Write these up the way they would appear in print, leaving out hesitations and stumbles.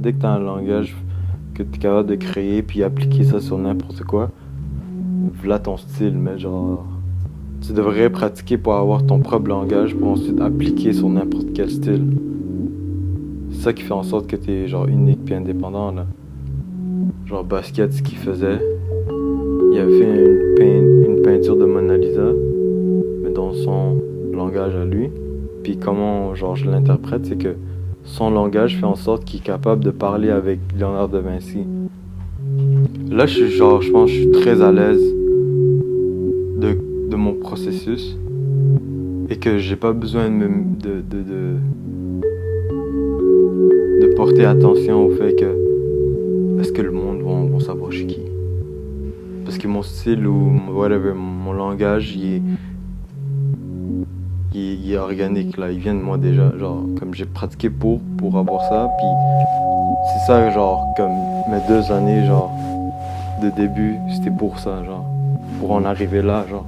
dès que t'as un langage que t'es capable de créer puis appliquer ça sur n'importe quoi, voilà ton style, mais genre, tu devrais pratiquer pour avoir ton propre langage pour ensuite appliquer sur n'importe quel style. C'est ça qui fait en sorte que t'es genre unique puis indépendant là. Genre Basquiat, ce qu'il faisait, il avait fait une peinture de Mona Lisa, mais dans son langage à lui. Puis comment genre je l'interprète, c'est que son langage fait en sorte qu'il est capable de parler avec Léonard de Vinci. Là, je pense que je suis très à l'aise de mon processus et que j'ai pas besoin de porter attention au fait que est-ce que le monde va savoir je suis qui. Parce que mon style ou whatever, mon langage, il est organique là, il vient de moi déjà, genre comme j'ai pratiqué pour avoir ça, puis c'est ça genre comme mes 2 années genre de début, c'était pour ça genre, pour en arriver là genre.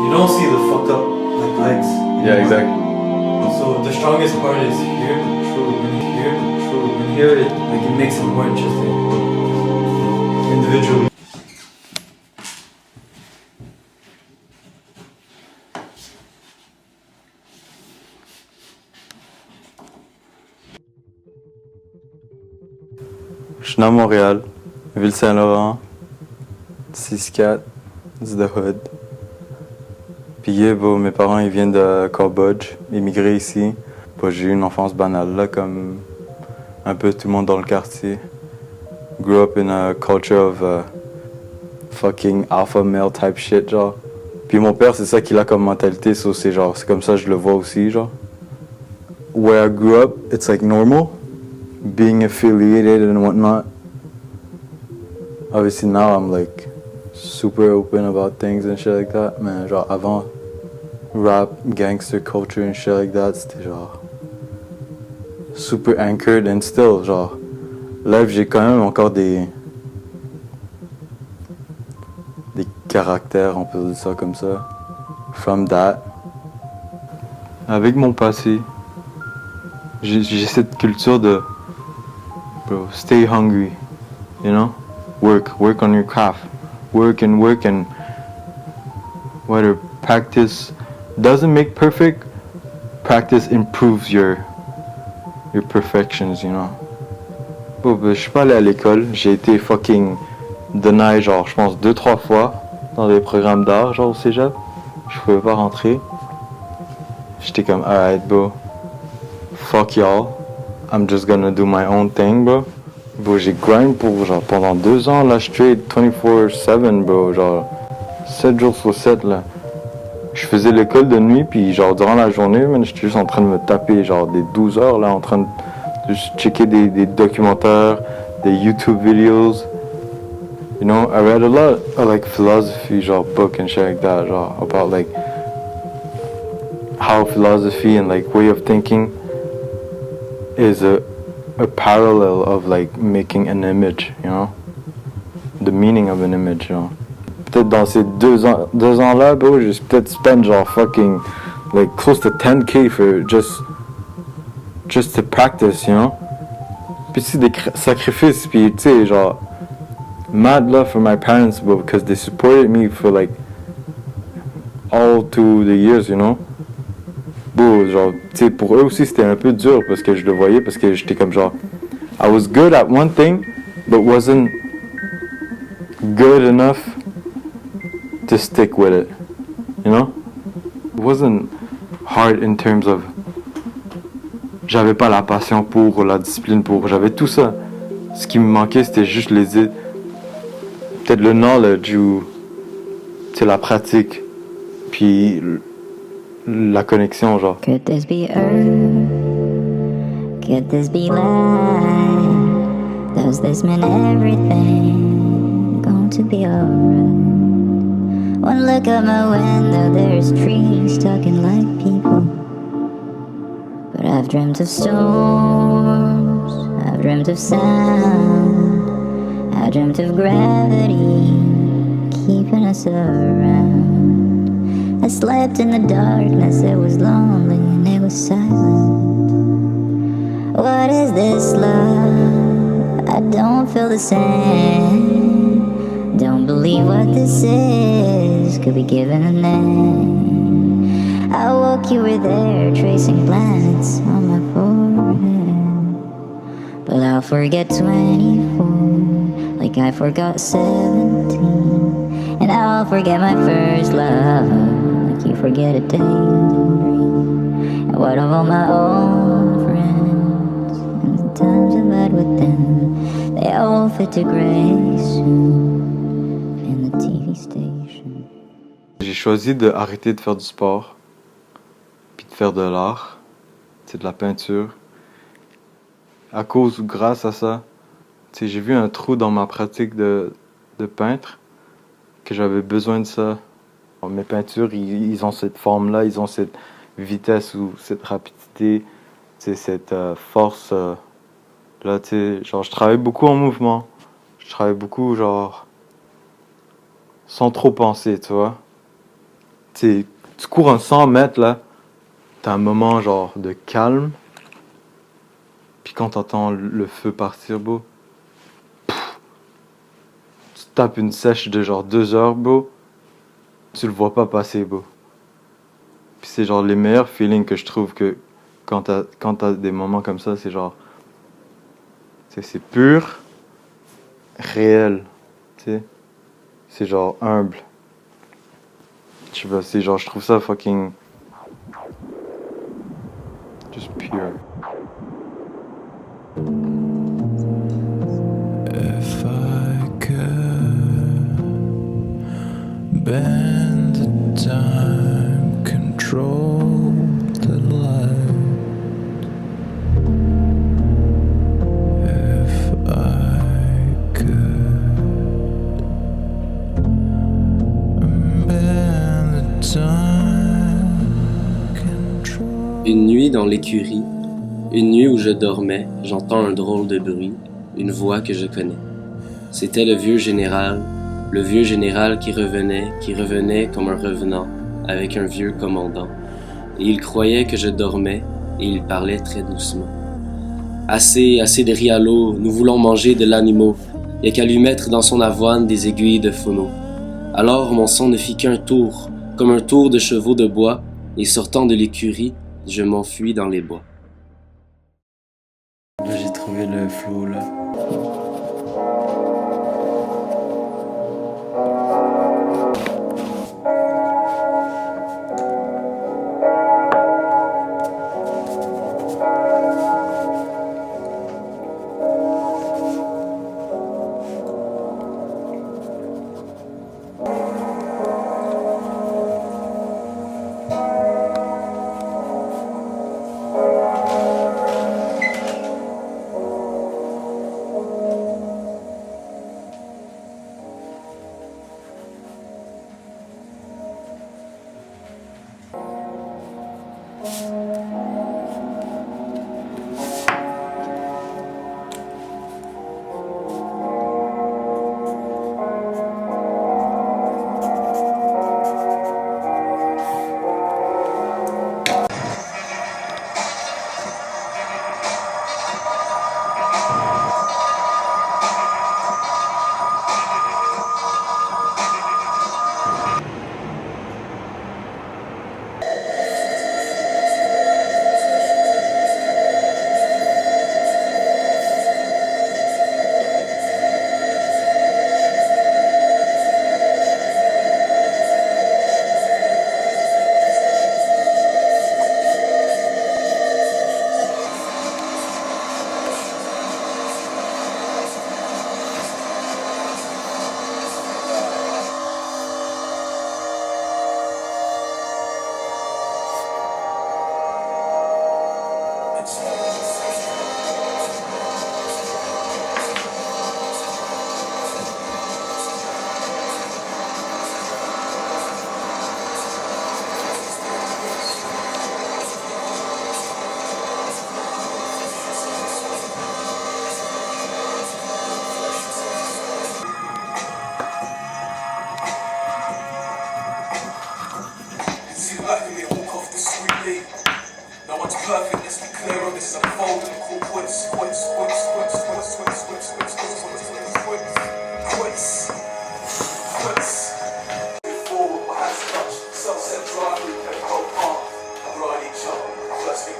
You don't see the fucked up like legs. Yeah, exactly. So the strongest part is here, true, and here, true, and here it makes it more interesting individually. Je suis né à Montréal, Ville-Saint-Laurent, 6-4, it's the hood. Puis mes parents ils viennent de Cambodge, immigrés ici. Puis j'ai eu une enfance banale là, comme un peu tout le monde dans le quartier. Grew up in a culture of fucking alpha male type shit, genre. Puis mon père, c'est ça qu'il a comme mentalité, so c'est genre, c'est comme ça que je le vois aussi, genre. Where I grew up, it's like normal. being affiliated and whatnot. Obviously now I'm like super open about things and shit like that. Mais genre avant, rap, gangster culture and shit like that, c'était genre super anchored and still genre là j'ai quand même encore des caractères, on peut dire ça comme ça. From that. Avec mon passé, j'ai cette culture de bro, stay hungry, you know? Work on your craft. Work and whether practice doesn't make perfect, practice improves your perfections, you know? Bon, ben, je suis pas allé à l'école, j'ai été fucking denied genre je pense 2-3 fois dans des programmes d'art genre au cégep. Je pouvais pas rentrer. J'étais comme alright bro, fuck y'all, I'm just gonna do my own thing bro. Bro, j'ai grind pour genre pendant 2 ans là straight 24/7 bro, genre 7 jours sur 7 là. Je faisais l'école de nuit puis genre durant la journée, man, j'étais juste en train de me taper genre des 12 heures là en train de juste checker des documentaires, des YouTube videos. You know, I read a lot of like philosophy genre book and shit like that, genre about like how philosophy and like way of thinking is a parallel of like making an image, you know, the meaning of an image, you know. Peut-être dans ces 2 ans là, bro, j'ai peut-être spend genre fucking like close to 10K for just to practice, you know. Puis c'est des sacrifices, puis tu sais genre mad love for my parents, bro, because they supported me for like all through the years, you know. Bro, genre, tu sais, pour eux aussi c'était un peu dur parce que je le voyais, parce que j'étais comme genre, I was good at one thing, but wasn't good enough to stick with it, you know. It wasn't hard in terms of, j'avais pas la passion pour, la discipline pour, j'avais tout ça. Ce qui me manquait c'était juste peut-être le knowledge ou c'est la pratique puis la connexion genre. Could this be earth? Could this be life? Does this mean everything going to be alright? One look out my window, there's trees talking like people. But I've dreamt of storms, I've dreamt of sound, I dreamt of gravity keeping us around. I slept in the darkness, it was lonely and it was silent. What is this love? I don't feel the same. Don't believe what this is could be given a name. I woke, you were there, tracing planets on my forehead. But I'll forget 24, like I forgot 17. And I'll forget my first love, like you forget a daydream. And what of all my old friends, and the times I've had with them, they all fit to gray soon in the TV station. J'ai choisi d'arrêter de faire du sport, puis de faire de l'art, c'est de la peinture. À cause ou grâce à ça, j'ai vu un trou dans ma pratique de peintre, que j'avais besoin de ça. Mes peintures, ils ont cette forme-là, ils ont cette vitesse ou cette rapidité, cette force. Là, genre, je travaille beaucoup en mouvement. Je travaille beaucoup, genre, sans trop penser, tu vois. Tu cours un 100 mètres, là, t'as un moment, genre, de calme. Puis quand t'entends le feu partir, beau, tu tapes une sèche de genre 2 heures, beau, tu le vois pas passer, beau. Puis c'est genre les meilleurs feelings que je trouve que quand t'as des moments comme ça, c'est genre, c'est pur, réel, tu sais. C'est genre humble. Je sais pas, c'est genre, je trouve ça fucking just pure. If I could bend the time, control the light, Une nuit dans l'écurie, une nuit où je dormais, j'entends un drôle de bruit, une voix que je connais. C'était le vieux général qui revenait comme un revenant, avec un vieux commandant. Et il croyait que je dormais, et il parlait très doucement. Assez de riz à l'eau, nous voulons manger de l'animal. Y a qu'à lui mettre dans son avoine des aiguilles de phono. Alors mon sang ne fit qu'un tour, comme un tour de chevaux de bois, et sortant de l'écurie, je m'enfuis dans les bois. Là, j'ai trouvé le flow, là. No one's perfect, let's be clear on this. I'm folding cool quits. Forward, my hands touch. Sunset Drive, we can go park. Ride each other. First thing.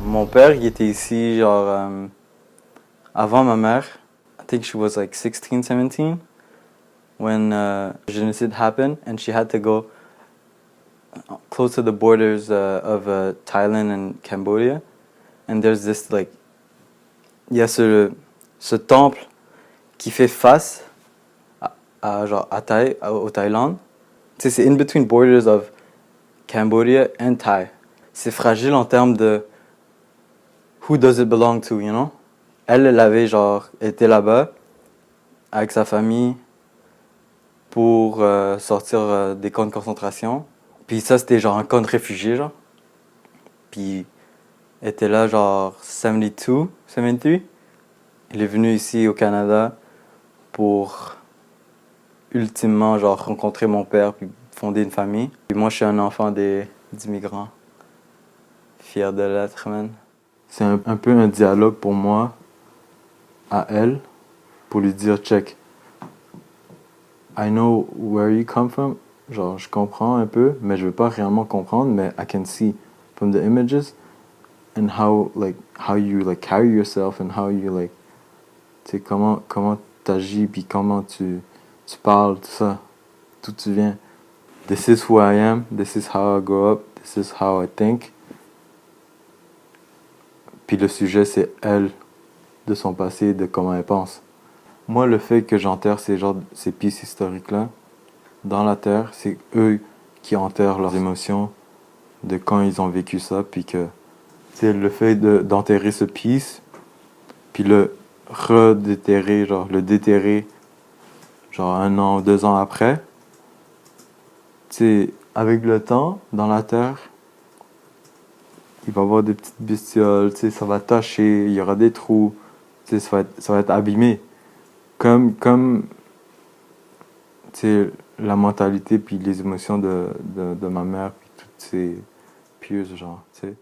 Mon père, il était ici, genre, avant ma mère. I think she was like 16, 17 when genocide happened and she had to go close to the borders of Thailand and Cambodia. And there's this, like, il y a ce temple qui fait face au Thaïlande. Tu sais, c'est in between borders of Cambodia and Thai. C'est fragile en termes de who does it belong to, you know? Elle avait genre été là-bas avec sa famille pour sortir des camps de concentration. Puis ça, c'était genre un camp de réfugiés, genre. Puis elle était là genre 72, 73. Il est venu ici au Canada pour ultimement genre rencontrer mon père puis fonder une famille. Puis moi, je suis un enfant d'immigrants. Fier de l'être, man. C'est un peu un dialogue pour moi à elle, pour lui dire check. I know where you come from. Genre, je comprends un peu, mais je veux pas réellement comprendre, mais I can see from the images and how you like carry yourself and how you like, tu sais, comment t'agis, puis comment tu parles, tout ça, d'où tu viens. This is who I am, this is how I grow up, this is how I think. Puis le sujet, c'est elle, de son passé, de comment elle pense. Moi, le fait que j'enterre ces pièces historiques-là dans la terre, c'est eux qui enterrent leurs émotions de quand ils ont vécu ça, puis que c'est le fait d'enterrer ce piece, puis le redéterrer, le déterrer, 1 an ou 2 ans après. Tu sais, avec le temps, dans la terre, il va y avoir des petites bestioles, tu sais, ça va tacher, il y aura des trous, tu sais, ça va être abîmé. Comme tu sais, la mentalité puis les émotions de ma mère, puis toutes ces pieuses, tu sais.